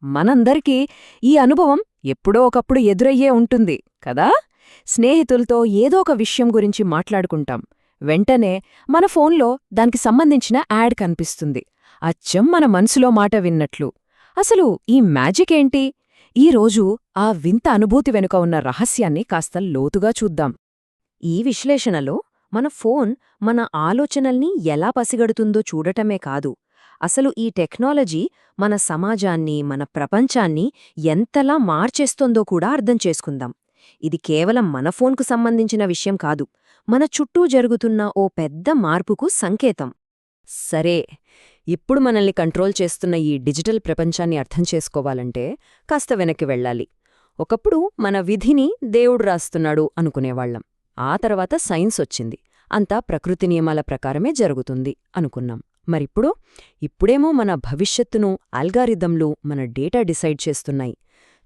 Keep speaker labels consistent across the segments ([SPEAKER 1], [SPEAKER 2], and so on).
[SPEAKER 1] మనందరికీ ఈ అనుభవం ఎప్పుడో ఒకప్పుడు ఎదురయ్యే ఉంటుంది కదా. స్నేహితులతో ఏదో ఒక విషయం గురించి మాట్లాడుకుంటాం. వెంటనే మన ఫోన్లో దానికి సంబంధించిన యాడ్ కనిపిస్తుంది, అచ్చం మన మనసులో మాట విన్నట్లు. అసలు ఈ మ్యాజిక్ ఏంటి? ఈరోజు ఆ వింత అనుభూతి వెనుక ఉన్న రహస్యాన్ని కాస్త లోతుగా చూద్దాం. ఈ విశ్లేషణలో మన ఫోన్ మన ఆలోచనల్ని ఎలా పసిగడుతుందో చూడటమే కాదు, అసలు ఈ టెక్నాలజీ మన సమాజాన్ని, మన ప్రపంచాన్ని ఎంతలా మార్చేస్తోందో కూడా అర్థం చేసుకుందాం. ఇది కేవలం మన ఫోన్కు సంబంధించిన విషయం కాదు, మన చుట్టూ జరుగుతున్న ఓ పెద్ద మార్పుకు సంకేతం. సరే, ఇప్పుడు మనల్ని కంట్రోల్ చేస్తున్న ఈ డిజిటల్ ప్రపంచాన్ని అర్థం చేసుకోవాలంటే కాస్త వెనక్కి వెళ్ళాలి. ఒకప్పుడు మన విధిని దేవుడు రాస్తున్నాడు అనుకునేవాళ్లం. ఆ తర్వాత సైన్స్ వచ్చింది, అంతా ప్రకృతి నియమాల ప్రకారమే జరుగుతుంది అనుకున్నాం. ఇప్పుడేమో మన భవిష్యత్తును అల్గారిథంలు, మన డేటా డిసైడ్ చేస్తున్నాయి.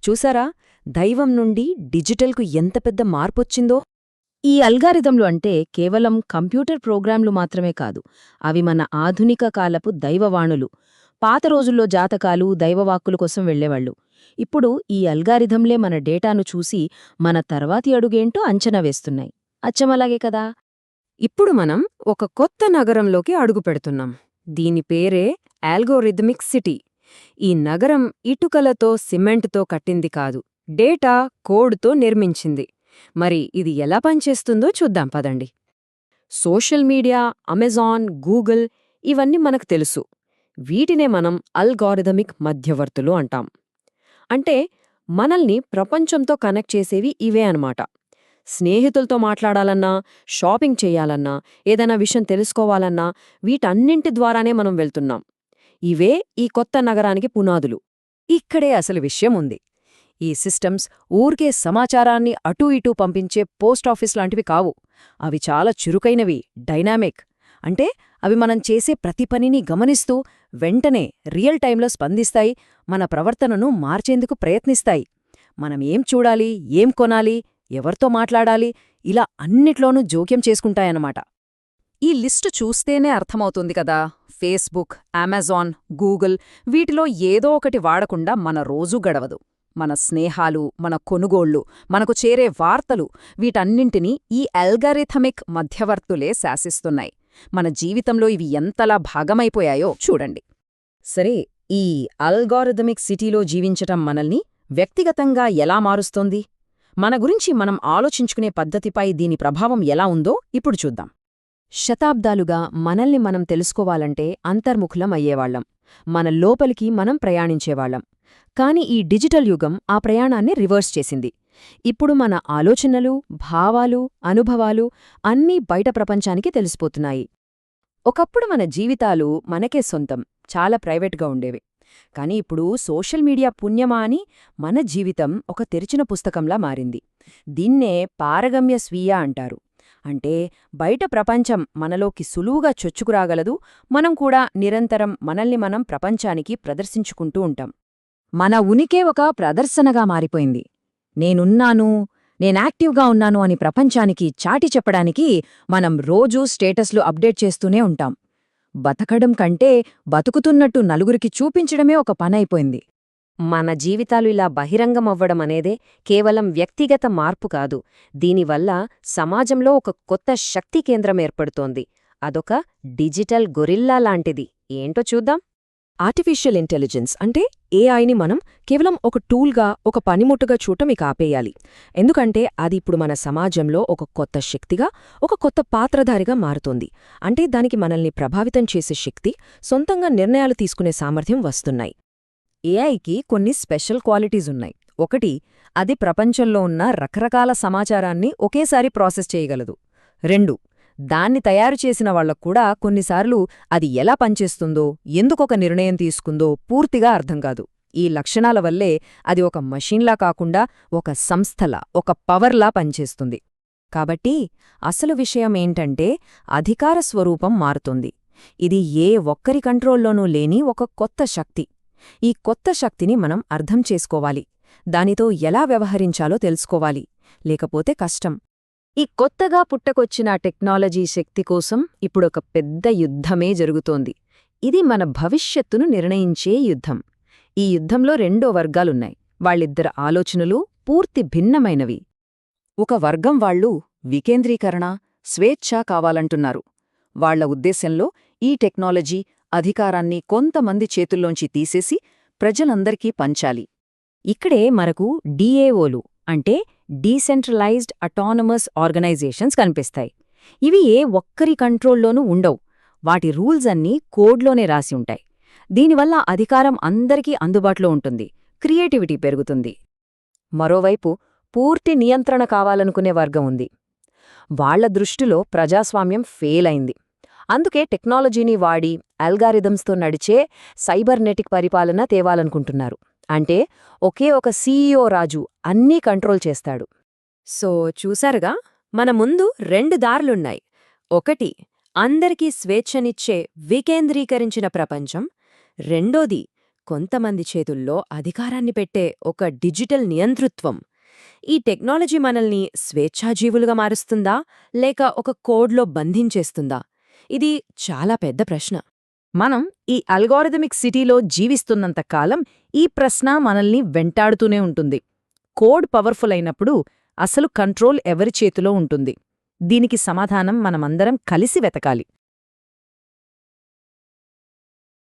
[SPEAKER 1] చూసారా, దైవం నుండి డిజిటల్కు ఎంత పెద్ద మార్పొచ్చిందో. ఈ అల్గారిథంలు అంటే కేవలం కంప్యూటర్ ప్రోగ్రాంలు మాత్రమే కాదు, అవి మన ఆధునిక కాలపు దైవవాణులు. పాత రోజుల్లో జాతకాలు, దైవవాక్కుల కోసం వెళ్లేవాళ్లు. ఇప్పుడు ఈ అల్గారిథంలే మన డేటాను చూసి మన తర్వాతి అడుగేంటో అంచనా వేస్తున్నాయి. అచ్చమలాగే కదా. ఇప్పుడు మనం ఒక కొత్త నగరంలోకి అడుగుపెడుతున్నాం. దీని పేరే ఆల్గోరిథమిక్ సిటీ. ఈ నగరం ఇటుకలతో, సిమెంట్తో కట్టింది కాదు, డేటా, కోడ్తో నిర్మించింది. మరి ఇది ఎలా పనిచేస్తుందో చూద్దాం పదండి. సోషల్ మీడియా, అమెజాన్, గూగుల్ ఇవన్నీ మనకు తెలుసు. వీటినే మనం అల్గారిథమిక్ మధ్యవర్తులు అంటాం. అంటే మనల్ని ప్రపంచంతో కనెక్ట్ చేసేవి ఇవే అన్నమాట. స్నేహితులతో మాట్లాడాలన్నా, షాపింగ్ చెయ్యాలన్నా, ఏదైనా విషయం తెలుసుకోవాలన్నా వీటన్నింటి ద్వారానే మనం వెళ్తున్నాం. ఇవే ఈ కొత్త నగరానికి పునాదులు. ఇక్కడే అసలు విషయం ఉంది. ఈ సిస్టమ్స్ ఊరికే సమాచారాన్ని అటూ ఇటూ పంపించే పోస్టాఫీస్ లాంటివి కావు. అవి చాలా చురుకైనవి, డైనామిక్. అంటే అవి మనం చేసే ప్రతి పనిని గమనిస్తూ వెంటనే రియల్ టైంలో స్పందిస్తాయి, మన ప్రవర్తనను మార్చేందుకు ప్రయత్నిస్తాయి. మనం ఏం చూడాలి, ఏం కొనాలి, ఎవరితో మాట్లాడాలి, ఇలా అన్నిట్లోనూ జోక్యం చేసుకుంటాయన్నమాట. ఈ లిస్టు చూస్తేనే అర్థమవుతుంది కదా, ఫేస్బుక్, అమెజాన్, గూగుల్ వీటిలో ఏదో ఒకటి వాడకుండా మన రోజూ గడవదు. మన స్నేహాలు, మన కొనుగోళ్లు, మనకు చేరే వార్తలు వీటన్నింటినీ ఈ అల్గారిథమిక్ మధ్యవర్తులే శాసిస్తున్నాయి. మన జీవితంలో ఇవి ఎంతలా భాగమైపోయాయో చూడండి. సరే, ఈ అల్గారిథమిక్ సిటీలో జీవించటం మనల్ని వ్యక్తిగతంగా ఎలా మారుస్తోంది? మన గురించి మనం ఆలోచించుకునే పద్ధతిపై దీని ప్రభావం ఎలా ఉందో ఇప్పుడు చూద్దాం. శతాబ్దాలుగా మనల్ని మనం తెలుసుకోవాలంటే అంతర్ముఖులం అయ్యేవాళ్లం. మన లోపలికి మనం ప్రయాణించేవాళ్లం. కాని ఈ డిజిటల్ యుగం ఆ ప్రయాణాన్ని రివర్స్ చేసింది. ఇప్పుడు మన ఆలోచనలు, భావాలు, అనుభవాలు అన్నీ బయట ప్రపంచానికి తెలిసిపోతున్నాయి. ఒకప్పుడు మన జీవితాలు మనకే సొంతం, చాలా ప్రైవేట్గా ఉండేవి. కాని ఇప్పుడు సోషల్ మీడియా పుణ్యమా అని మన జీవితం ఒక తెరిచిన పుస్తకంలా మారింది. దీన్నే పారగమ్య స్వీయ అంటారు. అంటే బయట ప్రపంచం మనలోకి సులువుగా చొచ్చుకురాగలదు, మనం కూడా నిరంతరం మనల్ని మనం ప్రపంచానికి ప్రదర్శించుకుంటూ ఉంటాం. మన ఉనికే ఒక ప్రదర్శనగా మారిపోయింది. నేనున్నాను, నేనాక్టివ్గా ఉన్నాను అని ప్రపంచానికి చాటి చెప్పడానికి మనం రోజూ స్టేటస్లు అప్డేట్ చేస్తూనే ఉంటాం. బతకడం కంటే బతుకుతున్నట్టు నలుగురికి చూపించడమే ఒక పనైపోయింది. మన జీవితాలు ఇలా బహిరంగమవ్వడమనేదే కేవలం వ్యక్తిగత మార్పు కాదు, దీనివల్ల సమాజంలో ఒక కొత్త శక్తి కేంద్రం ఏర్పడుతోంది. అదొక డిజిటల్ గొరిల్లా లాంటిది. ఏంటో చూద్దాం. ఆర్టిఫిషియల్ ఇంటెలిజెన్స్ అంటే ఏఐని మనం కేవలం ఒక టూల్గా, ఒక పనిముట్టుగా చూడటం ఇక ఆపేయాలి. ఎందుకంటే అది ఇప్పుడు మన సమాజంలో ఒక కొత్త శక్తిగా, ఒక కొత్త పాత్రధారిగా మారుతోంది. అంటే దానికి మనల్ని ప్రభావితం చేసే శక్తి, సొంతంగా నిర్ణయాలు తీసుకునే సామర్థ్యం వస్తున్నాయి. ఏఐకి కొన్ని స్పెషల్ క్వాలిటీస్ ఉన్నాయి. ఒకటి, అది ప్రపంచంలో ఉన్న రకరకాల సమాచారాన్ని ఒకేసారి ప్రాసెస్ చేయగలదు. 2, దాన్ని తయారు చేసిన వాళ్లక్కూడా కొన్నిసార్లు అది ఎలా పనిచేస్తుందో, ఎందుకొక నిర్ణయం తీసుకుందో పూర్తిగా అర్థం కాదు. ఈ లక్షణాల వల్లే అది ఒక మషీన్లా కాకుండా ఒక సంస్థలా, ఒక పవర్లా పనిచేస్తుంది. కాబట్టి అసలు విషయమేంటంటే అధికార స్వరూపం మారుతుంది. ఇది ఏ ఒక్కరి కంట్రోల్లోనూ లేని ఒక కొత్త శక్తి. ఈ కొత్త శక్తిని మనం అర్థం చేసుకోవాలి, దానితో ఎలా వ్యవహరించాలో తెలుసుకోవాలి, లేకపోతే కష్టం. ఈ కొత్తగా పుట్టకొచ్చిన టెక్నాలజీ శక్తి కోసం ఇప్పుడొక పెద్ద యుద్ధమే జరుగుతోంది. ఇది మన భవిష్యత్తును నిర్ణయించే యుద్ధం. ఈ యుద్ధంలో రెండో వర్గాలున్నాయి. వాళ్ళిద్దరి ఆలోచనలు పూర్తి భిన్నమైనవి. ఒక వర్గం వాళ్ళు వికేంద్రీకరణ, స్వేచ్ఛ కావాలంటున్నారు. వాళ్ల ఉద్దేశంలో ఈ టెక్నాలజీ, అధికారాన్ని కొంతమంది చేతుల్లోంచి తీసేసి ప్రజలందరికీ పంచాలి. ఇక్కడే మనకు డిఏఓలు అంటే డీసెంట్రలైజ్డ్ అటానమస్ ఆర్గనైజేషన్స్ కనిపిస్తాయి. ఇవి ఏ ఒక్కరి కంట్రోల్లోనూ ఉండవు. వాటి రూల్స్ అన్నీ కోడ్లోనే రాసి ఉంటాయి. దీనివల్ల అధికారం అందరికీ అందుబాటులో ఉంటుంది, క్రియేటివిటీ పెరుగుతుంది. మరోవైపు పూర్తి నియంత్రణ కావాలనుకునే వర్గం ఉంది. వాళ్ల దృష్టిలో ప్రజాస్వామ్యం ఫెయిల్ అయింది. అందుకే టెక్నాలజీని వాడి అల్గారిథమ్స్తో నడిచే సైబర్నెటిక్ పరిపాలన తేవాలనుకుంటున్నారు. అంటే ఒకే ఒక సీఈఓ రాజు అన్నీ కంట్రోల్ చేస్తాడు.
[SPEAKER 2] సో చూసారుగా, మన ముందు రెండు దారులున్నాయి. ఒకటి అందరికీ స్వేచ్ఛనిచ్చే వికేంద్రీకరించిన ప్రపంచం. రెండోది కొంతమంది చేతుల్లో అధికారాన్ని పెట్టే ఒక డిజిటల్ నియంతృత్వం. ఈ టెక్నాలజీ మనల్ని స్వేచ్ఛాజీవులుగా మారుస్తుందా, లేక ఒక కోడ్లో బంధించేస్తుందా? ఇది చాలా పెద్ద ప్రశ్న.
[SPEAKER 1] మనం ఈ అల్గోరిథమిక్ సిటీలో జీవిస్తున్నంత కాలం ఈ ప్రశ్న మనల్ని వెంటాడుతూనే ఉంటుంది. కోడ్ పవర్ఫుల్ అయినప్పుడు అసలు కంట్రోల్ ఎవరి చేతిలో ఉంటుంది? దీనికి సమాధానం మనమందరం కలిసి వెతకాలి.